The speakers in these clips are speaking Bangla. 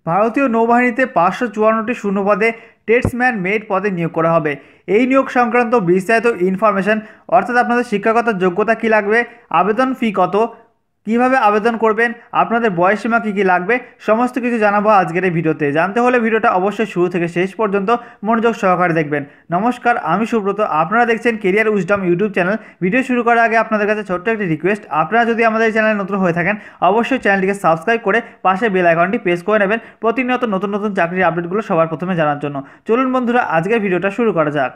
ভারতীয় নৌবাহিনীতে 554টি শূন্যপদে টেটসম্যান মেট পদে নিয়োগ করা হবে। এই নিয়োগ সংক্রান্ত বিস্তারিত ইনফরমেশন, অর্থাৎ আপনাদের শিক্ষাগত যোগ্যতা কী লাগবে, আবেদন ফি কত, কিভাবে আবেদন করবেন, আপনাদের বয়সসীমা কী কী লাগবে, সমস্ত কিছু জানাবো আজকের এই ভিডিওতে। জানতে হলে ভিডিওটা অবশ্যই শুরু থেকে শেষ পর্যন্ত মনোযোগ সহকারে দেখবেন। নমস্কার, আমি সুব্রত, আপনারা দেখছেন career wisdom YouTube channel. Video শুরু করার আগে আপনাদের কাছে ছোট্ট একটি রিকোয়েস্ট, আপনারা যদি আমাদের এই চ্যানেলে নতুন হয়ে থাকেন অবশ্যই চ্যানেলটিকে সাবস্ক্রাইব করে পাশে বেল আইকনটি প্রেস করে নেবেন প্রতিনিয়ত নতুন নতুন চাকরির আপডেটগুলো সবার প্রথমে জানার জন্য। চলুন বন্ধুরা, আজকের ভিডিওটা শুরু করা যাক।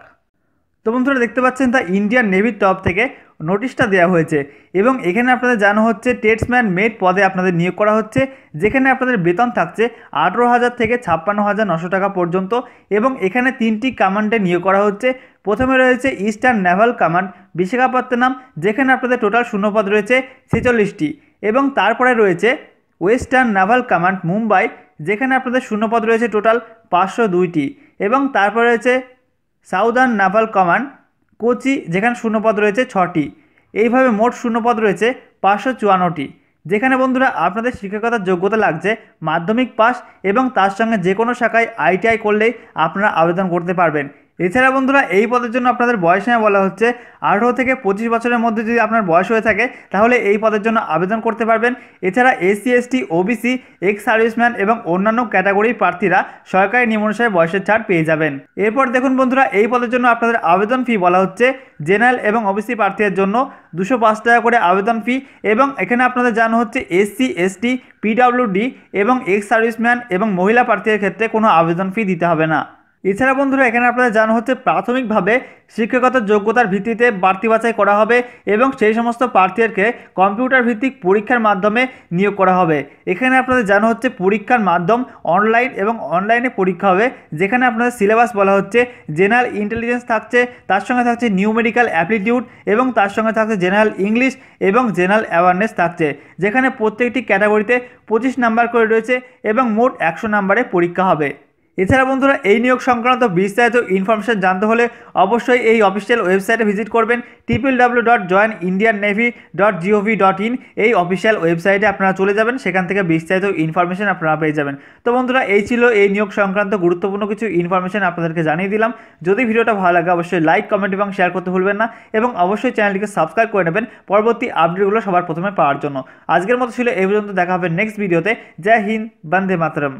তো বন্ধুরা, দেখতে পাচ্ছেন তা ইন্ডিয়ান নেভির তরফ থেকে নোটিশটা দেওয়া হয়েছে এবং এখানে আপনাদের জানা হচ্ছে টেটসম্যান মেট পদে আপনাদের নিয়োগ করা হচ্ছে, যেখানে আপনাদের বেতন থাকছে 18,000 থেকে 56,900 টাকা পর্যন্ত। এবং এখানে 3টি কমান্ডে নিয়োগ করা হচ্ছে। প্রথমে রয়েছে ইস্টার্ন নেভাল কমান্ড বিশাখাপত্তনম, যেখানে আপনাদের টোটাল শূন্যপদ রয়েছে 46টি। এবং তারপরে রয়েছে ওয়েস্টার্ন নেভাল কমান্ড মুম্বাই, যেখানে আপনাদের শূন্যপদ রয়েছে টোটাল 502টি। এবং তারপরে রয়েছে সাউদার্ন নেভাল কমান্ড কোচি, যেখানে শূন্যপদ রয়েছে 6টি। এইভাবে মোট শূন্যপদ রয়েছে 554টি। যেখানে বন্ধুরা আপনাদের শিক্ষকতার যোগ্যতা লাগছে মাধ্যমিক পাস এবং তার সঙ্গে যে কোনো শাখায় আইটিআই করলেই আপনারা আবেদন করতে পারবেন। এছাড়া বন্ধুরা এই পদের জন্য আপনাদের বয়সসীমা বলা হচ্ছে 18 থেকে 25 বছরের মধ্যে যদি আপনার বয়স হয়ে থাকে তাহলে এই পদের জন্য আবেদন করতে পারবেন। এছাড়া SC, ST, OBC, ex serviceman এবং অন্যান্য ক্যাটাগরির প্রার্থীরা সরকারি নিয়মানুসারে বয়সের ছাড় পেয়ে যাবেন। এরপর দেখুন বন্ধুরা, এই পদের জন্য আপনাদের আবেদন ফি বলা হচ্ছে জেনারেল এবং ওবিসি প্রার্থীদের জন্য 205 টাকা করে আবেদন ফি। এবং এখানে আপনাদের জানা হচ্ছে এসসি, এসটি, পিডব্লিউডি এবং এক্স সার্ভিসম্যান এবং মহিলা প্রার্থীদের ক্ষেত্রে কোনো আবেদন ফি দিতে হবে না। এছাড়া বন্ধুরা এখানে আপনাদের জানা হচ্ছে প্রাথমিকভাবে শিক্ষাগত যোগ্যতার ভিত্তিতে প্রার্থী বাছাই করা হবে এবং সেই সমস্ত প্রার্থীদেরকে কম্পিউটার ভিত্তিক পরীক্ষার মাধ্যমে নিয়োগ করা হবে। এখানে আপনাদের জানা হচ্ছে পরীক্ষার মাধ্যম অনলাইন এবং অনলাইনে পরীক্ষা হবে, যেখানে আপনাদের সিলেবাস বলা হচ্ছে জেনারেল ইন্টেলিজেন্স থাকছে, তার সঙ্গে থাকছে নিউমেরিক্যাল অ্যাপটিটিউড এবং তার সঙ্গে থাকছে জেনারেল ইংলিশ এবং জেনারেল অ্যাওয়ারনেস থাকছে, যেখানে প্রত্যেকটি ক্যাটাগরিতে 25 নাম্বার করে রয়েছে এবং মোট 100 নাম্বারে পরীক্ষা হবে। এছাড়া বন্ধুরা এই নিয়োগ সংক্রান্ত বিস্তারিত ইনফরমেশন জানতে হলে অবশ্যই এই অফিসিয়াল ওয়েবসাইটে ভিজিট করবেন www.joinindiannavy.gov.in। এই অফিসিয়াল ওয়েবসাইটে আপনারা চলে যাবেন, সেখান থেকে বিস্তারিত ইনফরমেশন আপনারা পেয়ে যাবেন। তো বন্ধুরা এই ছিল এই নিয়োগ সংক্রান্ত গুরুত্বপূর্ণ কিছু ইনফরমেশন আপনাদেরকে জানিয়ে দিলাম। যদি ভিডিওটা ভালো লাগে অবশ্যই লাইক, কমেন্ট এবং শেয়ার করতে ভুলবেন না এবং অবশ্যই চ্যানেলটিকে সাবস্ক্রাইব করে নেবেন পরবর্তী আপডেটগুলো সবার প্রথমে পাওয়ার জন্য। আজকের মতো ছিল এই পর্যন্ত, দেখা হবে নেক্সট ভিডিওতে। জয় হিন্দ, বন্দে মাতরম।